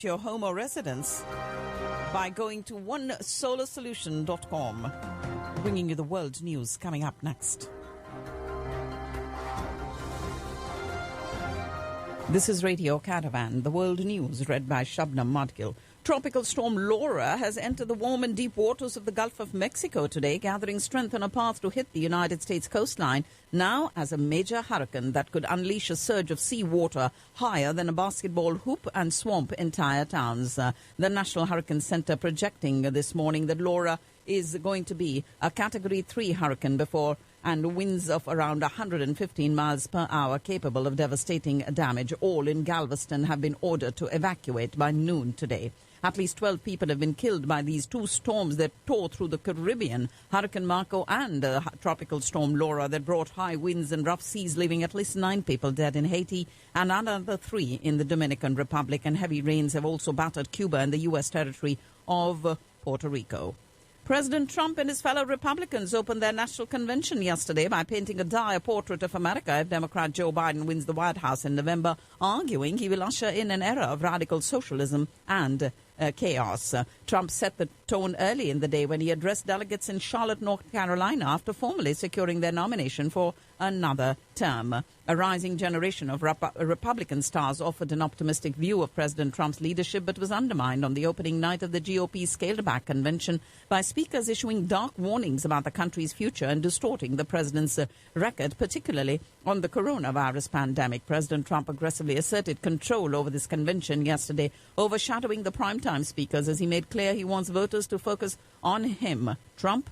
your home or residence by going to onesolarsolution.com. Bringing you the world news coming up next. This is Radio Caravan, the world news read by Shabnam Modgil. Tropical storm Laura has entered the warm and deep waters of the Gulf of Mexico today, gathering strength on a path to hit the United States coastline, now as a major hurricane that could unleash a surge of seawater higher than a basketball hoop and swamp entire towns. The National Hurricane Center projecting this morning that Laura is going to be a Category 3 hurricane and winds of around 115 miles per hour capable of devastating damage. All in Galveston have been ordered to evacuate by noon today. At least 12 people have been killed by these two storms that tore through the Caribbean, Hurricane Marco and Tropical Storm Laura, that brought high winds and rough seas, leaving at least 9 people dead in Haiti and another 3 in the Dominican Republic. And heavy rains have also battered Cuba and the U.S. territory of Puerto Rico. President Trump and his fellow Republicans opened their national convention yesterday by painting a dire portrait of America if Democrat Joe Biden wins the White House in November, arguing he will usher in an era of radical socialism and chaos. Trump set the tone early in the day when he addressed delegates in Charlotte, North Carolina, after formally securing their nomination for another term. A rising generation of Republican stars offered an optimistic view of President Trump's leadership, but was undermined on the opening night of the GOP's scaled-back convention by speakers issuing dark warnings about the country's future and distorting the president's record, particularly on the coronavirus pandemic. President Trump aggressively asserted control over this convention yesterday, overshadowing the primetime speakers as he made clear he wants voters to focus on him. Trump,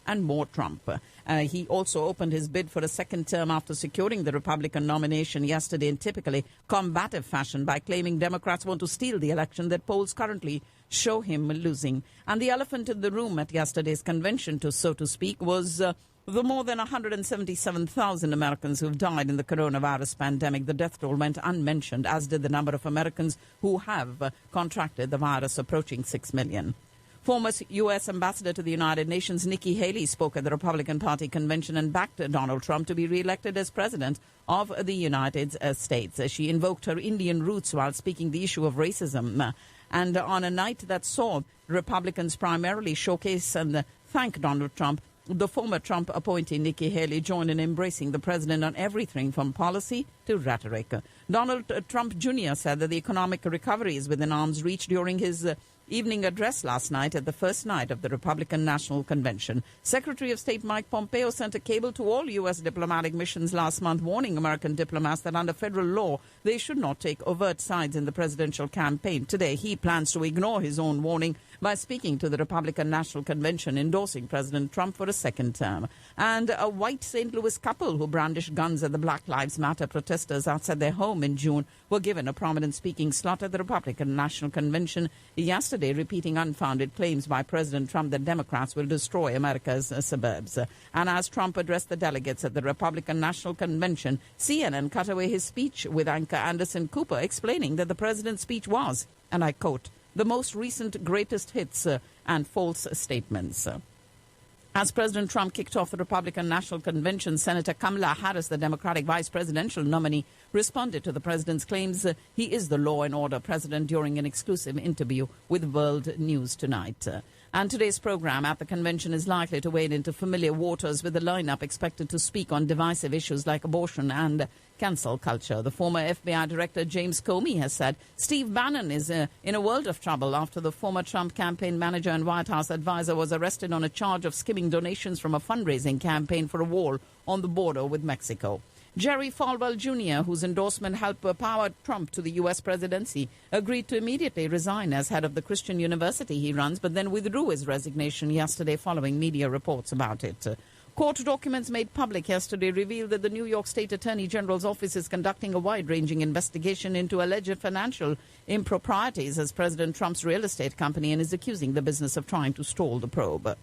and more Trump. He also opened his bid for a second term after securing the Republican nomination yesterday in typically combative fashion by claiming Democrats want to steal the election that polls currently show him losing. And the elephant in the room at yesterday's convention, so to speak, was the more than 177,000 Americans who've died in the coronavirus pandemic. The death toll went unmentioned, as did the number of Americans who have contracted the virus, approaching 6 million. Former U.S. Ambassador to the United Nations Nikki Haley spoke at the Republican Party convention and backed Donald Trump to be reelected as president of the United States. She invoked her Indian roots while speaking the issue of racism. And on a night that saw Republicans primarily showcase and thank Donald Trump, the former Trump appointee Nikki Haley joined in embracing the president on everything from policy to rhetoric. Donald Trump Jr. said that the economic recovery is within arm's reach during his evening address last night at the first night of the Republican National Convention. Secretary of State Mike Pompeo sent a cable to all U.S. diplomatic missions last month, warning American diplomats that under federal law they should not take overt sides in the presidential campaign. Today, he plans to ignore his own warning by speaking to the Republican National Convention, endorsing President Trump for a second term. And a white St. Louis couple who brandished guns at the Black Lives Matter protesters outside their home in June were given a prominent speaking slot at the Republican National Convention yesterday, repeating unfounded claims by President Trump that Democrats will destroy America's suburbs. And as Trump addressed the delegates at the Republican National Convention, CNN cut away his speech with anchor Anderson Cooper, explaining that the president's speech was, and I quote, the most recent greatest hits and false statements. As President Trump kicked off the Republican National Convention, Senator Kamala Harris, the Democratic vice presidential nominee, responded to the president's claims he is the law and order president during an exclusive interview with World News Tonight. And today's program at the convention is likely to wade into familiar waters, with the lineup expected to speak on divisive issues like abortion and cancel culture. The former FBI Director James Comey has said Steve Bannon is in a world of trouble after the former Trump campaign manager and White House advisor was arrested on a charge of skimming donations from a fundraising campaign for a wall on the border with Mexico. Jerry Falwell Jr., whose endorsement helped power Trump to the U.S. presidency, agreed to immediately resign as head of the Christian university he runs, but then withdrew his resignation yesterday following media reports about it. Court documents made public yesterday revealed that the New York State Attorney General's office is conducting a wide-ranging investigation into alleged financial improprieties as President Trump's real estate company, and is accusing the business of trying to stall the probe.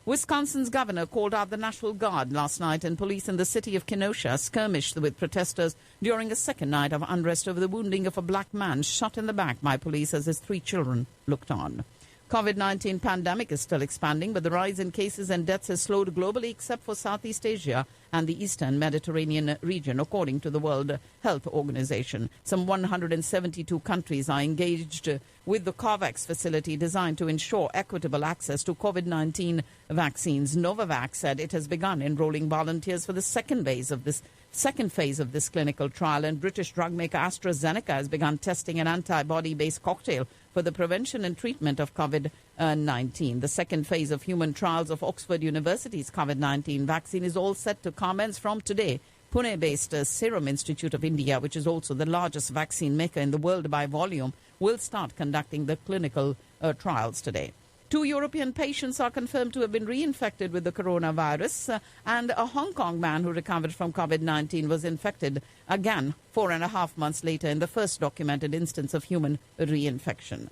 Wisconsin's governor called out the National Guard last night, and police in the city of Kenosha skirmished with protesters during a second night of unrest over the wounding of a black man shot in the back by police as his 3 children looked on. COVID-19 pandemic is still expanding, but the rise in cases and deaths has slowed globally except for Southeast Asia and the Eastern Mediterranean region, according to the World Health Organization. Some 172 countries are engaged with the COVAX facility designed to ensure equitable access to COVID-19 vaccines. Novavax said it has begun enrolling volunteers for the second phase of this clinical trial, and British drug maker AstraZeneca has begun testing an antibody-based cocktail for the prevention and treatment of COVID-19. The second phase of human trials of Oxford University's COVID-19 vaccine is all set to commence from today. Pune-based Serum Institute of India, which is also the largest vaccine maker in the world by volume, will start conducting the clinical trials today. 2 European patients are confirmed to have been reinfected with the coronavirus, and a Hong Kong man who recovered from COVID-19 was infected again 4.5 months later in the first documented instance of human reinfection.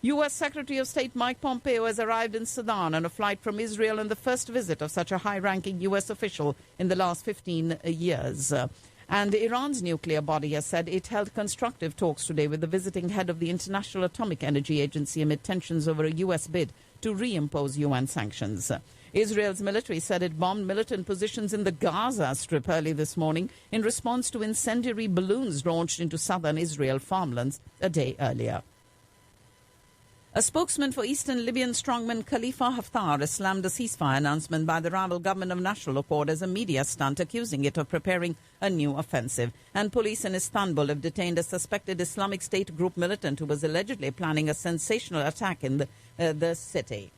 U.S. Secretary of State Mike Pompeo has arrived in Sudan on a flight from Israel, and the first visit of such a high-ranking U.S. official in the last 15 years. And Iran's nuclear body has said it held constructive talks today with the visiting head of the International Atomic Energy Agency amid tensions over a U.S. bid to reimpose UN sanctions. Israel's military said it bombed militant positions in the Gaza Strip early this morning in response to incendiary balloons launched into southern Israel farmlands a day earlier. A spokesman for Eastern Libyan strongman Khalifa Haftar has slammed a ceasefire announcement by the rival government of national accord as a media stunt, accusing it of preparing a new offensive. And police in Istanbul have detained a suspected Islamic State group militant who was allegedly planning a sensational attack in the city.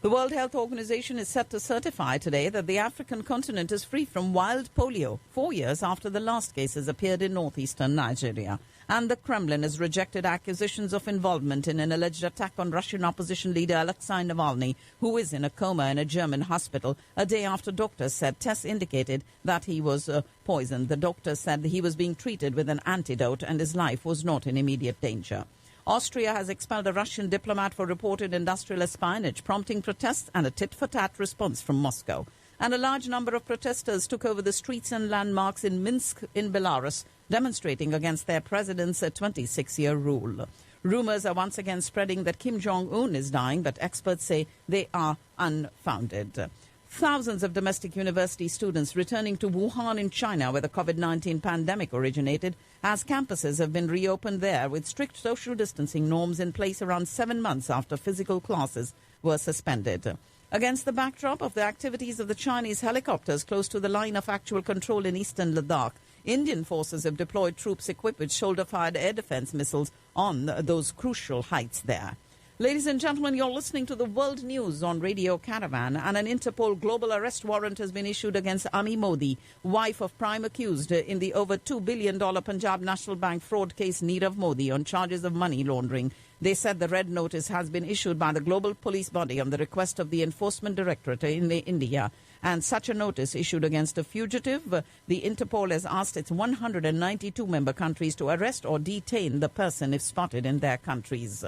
The World Health Organization is set to certify today that the African continent is free from wild polio 4 years after the last cases appeared in northeastern Nigeria. And the Kremlin has rejected accusations of involvement in an alleged attack on Russian opposition leader Alexei Navalny, who is in a coma in a German hospital, a day after doctors said tests indicated that he was poisoned. The doctors said he was being treated with an antidote and his life was not in immediate danger. Austria has expelled a Russian diplomat for reported industrial espionage, prompting protests and a tit-for-tat response from Moscow. And a large number of protesters took over the streets and landmarks in Minsk in Belarus, demonstrating against their president's 26-year rule. Rumors are once again spreading that Kim Jong-un is dying, but experts say they are unfounded. Thousands of domestic university students returning to Wuhan in China, where the COVID-19 pandemic originated, as campuses have been reopened there with strict social distancing norms in place around 7 months after physical classes were suspended. Against the backdrop of the activities of the Chinese helicopters close to the line of actual control in eastern Ladakh, Indian forces have deployed troops equipped with shoulder-fired air defense missiles on those crucial heights there. Ladies and gentlemen, you're listening to the World News on Radio Caravan, and an Interpol global arrest warrant has been issued against Ami Modi, wife of prime accused in the over $2 billion Punjab National Bank fraud case Nirav Modi, on charges of money laundering. They said the red notice has been issued by the global police body on the request of the Enforcement Directorate in India. And such a notice issued against a fugitive, the Interpol has asked its 192 member countries to arrest or detain the person if spotted in their countries.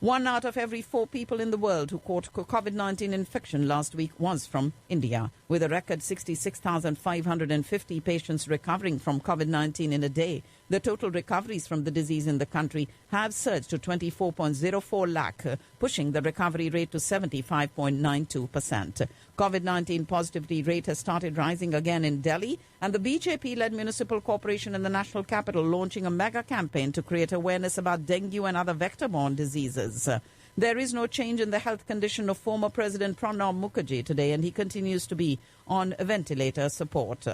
1 out of every 4 people in the world who caught COVID-19 infection last week was from India, with a record 66,550 patients recovering from COVID-19 in a day. The total recoveries from the disease in the country have surged to 24.04 lakh, pushing the recovery rate to 75.92%. COVID-19 positivity rate has started rising again in Delhi, and the BJP-led municipal corporation in the national capital launching a mega campaign to create awareness about dengue and other vector-borne diseases. There is no change in the health condition of former President Pranab Mukherjee today, and he continues to be on ventilator support.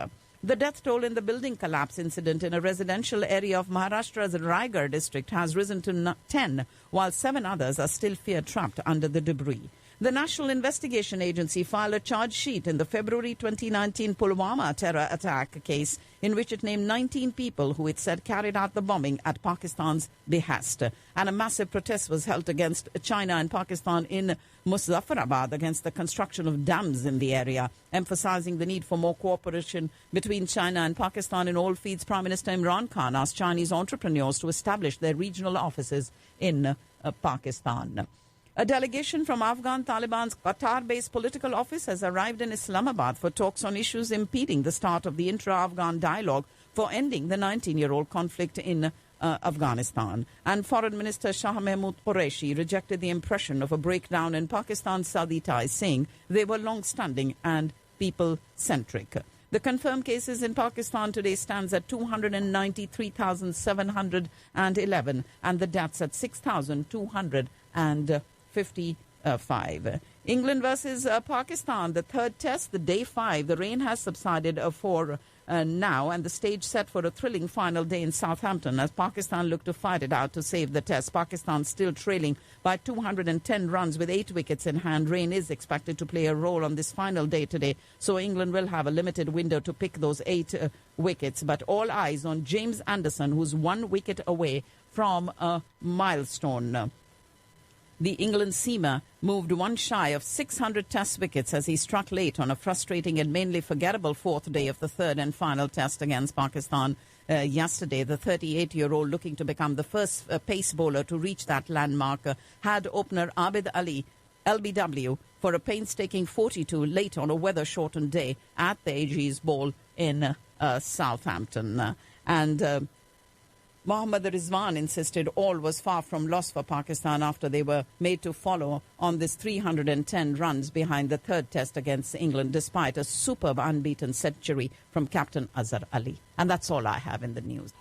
The death toll in the building collapse incident in a residential area of Maharashtra's Raigarh district has risen to 10, while 7 others are still feared trapped under the debris. The National Investigation Agency filed a charge sheet in the February 2019 Pulwama terror attack case in which it named 19 people who it said carried out the bombing at Pakistan's behest. And a massive protest was held against China and Pakistan in Muzaffarabad against the construction of dams in the area, emphasizing the need for more cooperation between China and Pakistan. In all feeds, Prime Minister Imran Khan asked Chinese entrepreneurs to establish their regional offices in Pakistan. A delegation from Afghan Taliban's Qatar-based political office has arrived in Islamabad for talks on issues impeding the start of the intra-Afghan dialogue for ending the 19-year-old conflict in Afghanistan. And Foreign Minister Shah Mahmood Qureshi rejected the impression of a breakdown in Pakistan-Saudi ties, saying they were long-standing and people-centric. The confirmed cases in Pakistan today stands at 293,711 and the deaths at 6,255. England versus Pakistan, the third test, the day 5. The rain has subsided for now, and the stage set for a thrilling final day in Southampton as Pakistan look to fight it out to save the test. Pakistan still trailing by 210 runs with 8 wickets in hand. Rain is expected to play a role on this final day today, so England will have a limited window to pick those 8 wickets. But all eyes on James Anderson, who's 1 wicket away from a milestone. The England seamer moved one shy of 600 test wickets as he struck late on a frustrating and mainly forgettable 4th day of the third and final test against Pakistan yesterday. The 38-year-old, looking to become the first pace bowler to reach that landmark, had opener Abid Ali, LBW, for a painstaking 42 late on a weather-shortened day at the AG's Bowl in Southampton. And Mohammad Rizwan insisted all was far from lost for Pakistan after they were made to follow on this 310 runs behind the third test against England, despite a superb unbeaten century from captain Azhar Ali. And that's all I have in the news.